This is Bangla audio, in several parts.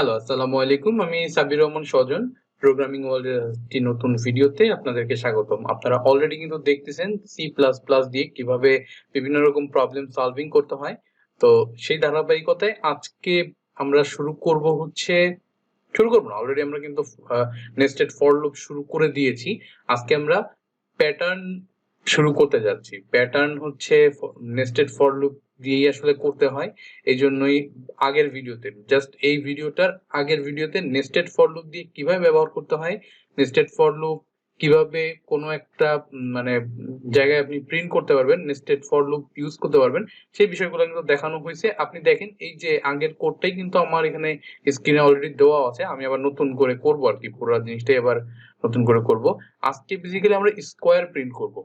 হ্যালো, আসসালামু আলাইকুম। আমি সাব্বির রহমান সজন। প্রোগ্রামিং ওয়ার্ল্ডের একটি নতুন ভিডিওতে আপনাদেরকে স্বাগতম। আপনারা অলরেডি কিন্তু দেখতেছেন C++ দিয়ে কিভাবে বিভিন্ন রকম প্রবলেম সলভিং করতে হয়। তো সেই ধারাবাহিকতায় আজকে আমরা শুরু করব না, অলরেডি আমরা কিন্তু নেস্টেড ফর লুপ শুরু করে দিয়েছি। আজকে আমরা প্যাটার্ন শুরু করতে যাচ্ছি। প্যাটার্ন হচ্ছে নেস্টেড ফর লুপ দিয়েই আসলে করতে হয়। এই জন্যই আগের ভিডিওতে নেস্টেড ফর লুপ দিয়ে কিভাবে ব্যবহার করতে হয়, নেস্টেড ফর লুপ কিভাবে কোনো একটা মানে জায়গায় আপনি প্রিন্ট করতে পারবেন, নেস্টেড ফর লুপ ইউজ করতে পারবেন, সেই বিষয়গুলো কিন্তু দেখানো হয়েছে। আপনি দেখেন এই যে আগের কোডটাই কিন্তু আমার এখানে স্ক্রিনে অলরেডি দেওয়া আছে। আমি আবার নতুন করে করব আর কি, পুরো জিনিসটাই আবার নতুন করে করব। আজকে বেসিক্যালি আমরা স্কোয়ার প্রিন্ট করব।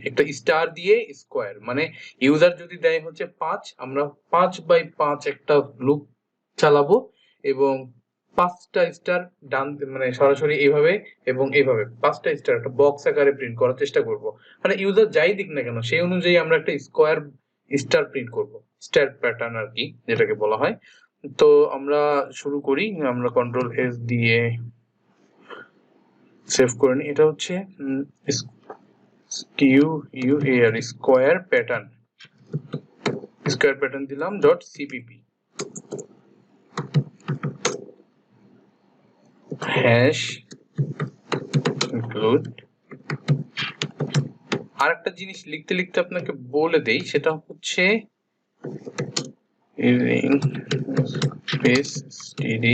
একটা স্টার দিয়ে স্কোয়ার মানে ইউজার যদি দেয় হচ্ছে 5, আমরা 5/5 একটা লুপ চালাবো এবং 5টা স্টার ডান মানে সরাসরি এইভাবে এবং এইভাবে 5টা স্টার একটা বক্স আকারে প্রিন্ট করার চেষ্টা করব। মানে ইউজার যাই দিক না কেন সেই অনুযায়ী আমরা একটা স্কোয়ার স্টার প্রিন্ট করব, স্টার প্যাটার্ন আর কি যেটাকে বলা হয়। তো আমরা শুরু করি। আমরা কন্ট্রোল এস দিয়ে সেভ করে নিই। এটা হচ্ছে স্কোয়ার প্যাটার্ন দিলাম .cpp হ্যাশ ইনক্লুড। আর একটা জিনিস লিখতে লিখতে আপনাকে বলে দেই, সেটা হচ্ছে স্পেস std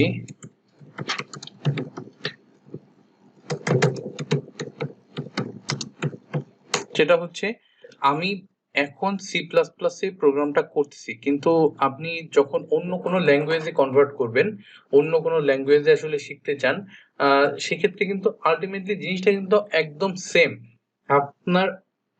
যেটা হচ্ছে আমি এখন C++ এ প্রোগ্রামটা করতেছি, কিন্তু আপনি যখন অন্য কোনো ল্যাঙ্গুয়েজে কনভার্ট করবেন, অন্য কোনো ল্যাঙ্গুয়েজে আসলে শিখতে চান, সেক্ষেত্রে কিন্তু আলটিমেটলি জিনিসটা কিন্তু একদম সেম। আপনার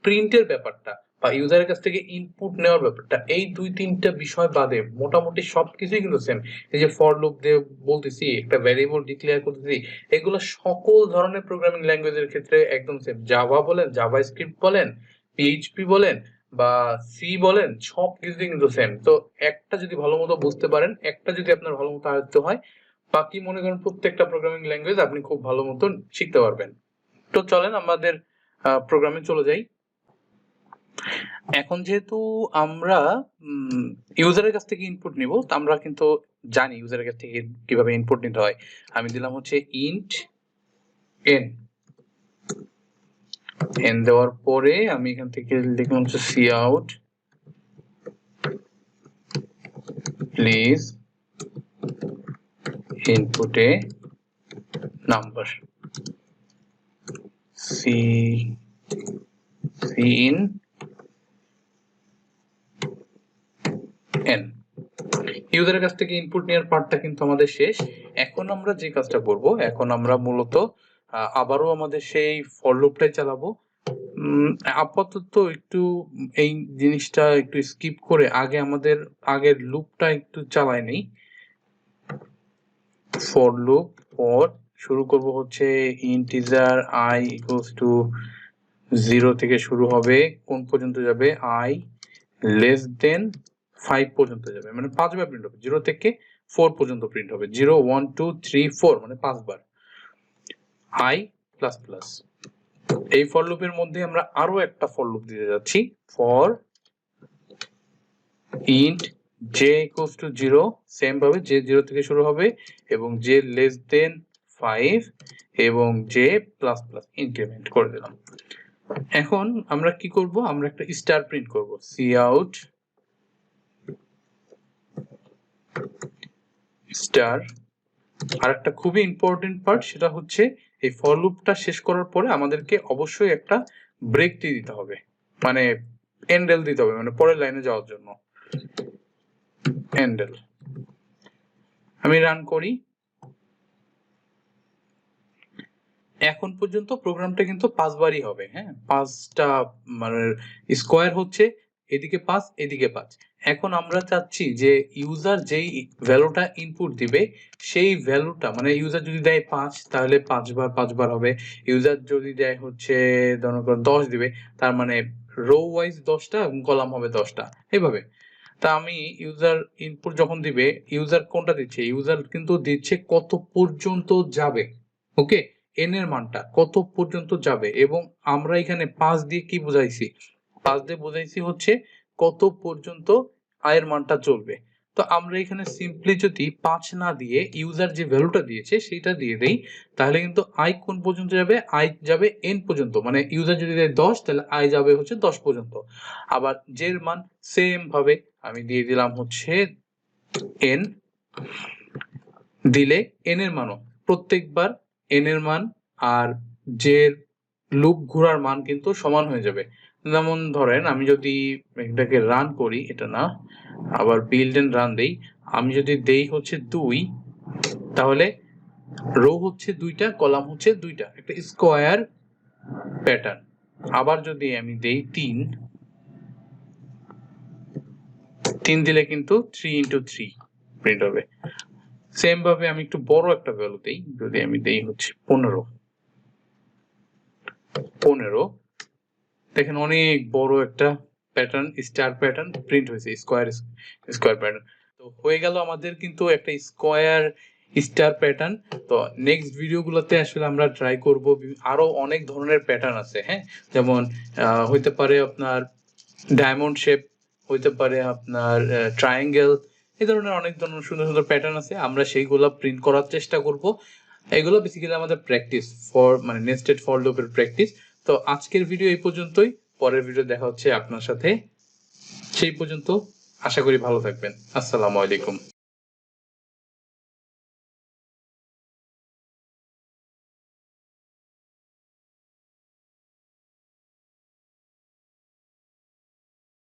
প্রিন্টের ব্যাপারটা বা ইউজারের কাছ থেকে ইনপুট নেওয়ার ব্যাপারটা, এই 2-3টা বিষয় বাদে মোটামুটি সবকিছুই কিন্তু সেম। এই যে ফর লুপ দিয়ে বলতেছি, একটা ভ্যারিয়েবল ডিক্লেয়ার করতেছি, এগুলো সকল ধরনের প্রোগ্রামিং ল্যাঙ্গুয়েজের ক্ষেত্রে একদম সেম। জাভা বলেন, জাভাস্ক্রিপ্ট বলেন, পিএইচপি বলেন বা সি বলেন, সব কিছুই কিন্তু সেম। তো একটা যদি ভালো মতো বুঝতে পারেন, একটা যদি আপনার ভালো মতো আয়ত্ত হয়, বাকি মনে করেন প্রত্যেকটা প্রোগ্রামিং ল্যাঙ্গুয়েজ আপনি খুব ভালো মতো শিখতে পারবেন। তো চলেন আমাদের প্রোগ্রামে চলে যাই। এখন যেহেতু আমরা ইউজারের কাছ থেকে ইনপুট নিব, তো আমরা কিন্তু জানি ইউজারের কাছ থেকে কিভাবে ইনপুট নিতে হয়। আমি দিলাম হচ্ছে ইন্ট n দেওয়ার পরে আমি এখান থেকে লিখলাম হচ্ছে cout please input A number, in n। ইউজারের কাছ থেকে ইনপুট নেওয়ার পার্টটা কিন্তু আমাদের শেষ। এখন আমরা যে কাজটা করব, এখন আমরা মূলত আবারও আমাদের সেই ফর লুপটাই চালাবো। আপাতত একটু এই জিনিসটা একটু স্কিপ করে আগে আমাদের আগের লুপটা একটু চালাই নেই। ফর লুপ ফর শুরু করব হচ্ছে ইন্টিজার i ইকুয়ালস টু 0 থেকে শুরু হবে, কোন পর্যন্ত যাবে, i লেস দেন 5 পর্যন্ত যাবে, মানে 5 বার প্রিন্ট হবে। 0 থেকে 4 পর্যন্ত প্রিন্ট হবে। 0 1 2 3 4 মানে 5 বার। i plus plus. এই ফর লুপের মধ্যে আমরা আরো একটা ফর লুপ দিতে যাচ্ছি, for int j equals to 0, same ভাবে j 0 থেকে শুরু হবে এবং j লেস দেন 5 এবং j প্লাস প্লাস ইনক্রিমেন্ট করে দিলাম। এখন আমরা কি করব, আমরা একটা স্টার প্রিন্ট করব, cout স্টার। আর একটা খুবই ইম্পর্টেন্ট পার্ট, সেটা হচ্ছে এই ফর লুপটা শেষ করার পরে আমাদেরকে অবশ্যই একটা ব্রেক দিয়ে দিতে হবে, মানে এন্ডেল দিতে হবে, মানে পরের লাইনে যাওয়ার জন্য এন্ডেল। আমি রান করি। এখন পর্যন্ত প্রোগ্রামটা কিন্তু 5 বারই হবে। হ্যাঁ, 5টা মানে স্কোয়ার হচ্ছে, এদিকে 5 এদিকে 5। এখন আমরা চাচ্ছি যে ইউজার যেই ভ্যালুটা ইনপুট দিবে সেই ভ্যালুটা, মানে ইউজার যদি দেয় 5 তাহলে 5 বার হবে। ইউজার যদি দেয় হচ্ছে ধরুন 10 দিবে, তার মানে রো ওয়াইজ 10টা এবং কলাম হবে 10টা, এইভাবে। তা আমি ইউজার ইনপুট যখন দিবে, ইউজার কোনটা দিচ্ছে, ইউজার কিন্তু দিচ্ছে কত পর্যন্ত যাবে। ওকে, এন এর মানটা কত পর্যন্ত যাবে, এবং আমরা এখানে 5 দিয়ে কি বুঝাইছি, 5 দিয়ে বুঝাইছি হচ্ছে কত পর্যন্ত আয়ের মানটা চলবে। তো আমরা এখানে সিম্পলি যদি 5 না দিয়ে ইউজার যে ভ্যালুটা দিয়েছে সেটা দিয়ে দেই, তাহলে কিন্তু আই কোন পর্যন্ত যাবে, আই যাবে এন পর্যন্ত। মানে ইউজার যদি দেয় 10, তাহলে আই যাবে হচ্ছে 10 পর্যন্ত। আবার জের মান সেম ভাবে আমি দিয়ে দিলাম হচ্ছে এন, দিলে এন এর মানও প্রত্যেকবার এন এর মান আর জের লুপ ঘোরার মান কিন্তু সমান হয়ে যাবে। যেমন ধরেন আমি যদি এটাকে রান করি, এটা না, আবার বিল্ড এন্ড রান দেই, আমি যদি দেই হচ্ছে 2, তাহলে রো হচ্ছে 2টা, কলাম হচ্ছে 2টা, একটা স্কোয়ার প্যাটার্ন। আবার যদি আমি দেই 3 দিলে কিন্তু 3 into 3 প্রিন্ট হবে। সেম ভাবে আমি একটু বড় একটা ভ্যালু দেই, যদি আমি দেই হচ্ছে 15, দেখেন অনেক বড় একটা প্যাটার্ন, স্টার প্যাটার্ন প্রিন্ট হয়েছে, স্কোয়ার প্যাটার্ন। তো হয়ে গেল আমাদের কিন্তু একটা স্কোয়ার স্টার প্যাটার্ন। তো নেক্সট ভিডিওগুলোতে আসলে আমরা ট্রাই করব, আরো অনেক ধরনের প্যাটার্ন আছে, হ্যাঁ, যেমন হইতে পারে আপনার ডায়মন্ড শেপ, হইতে পারে আপনার ট্রায়াঙ্গেল, এই ধরনের অনেক ধরনের সুন্দর সুন্দর প্যাটার্ন আছে, আমরা সেইগুলো প্রিন্ট করার চেষ্টা করব। এগুলো বেসিক্যালি আমাদের প্র্যাকটিস ফর, মানে নেস্টেড ফর লুপের প্র্যাকটিস। তো আজকের ভিডিও এই পর্যন্তই, পরের ভিডিও দেখা হচ্ছে আপনার সাথে, সেই পর্যন্ত আশা করি ভালো থাকবেন। আসসালামু আলাইকুম।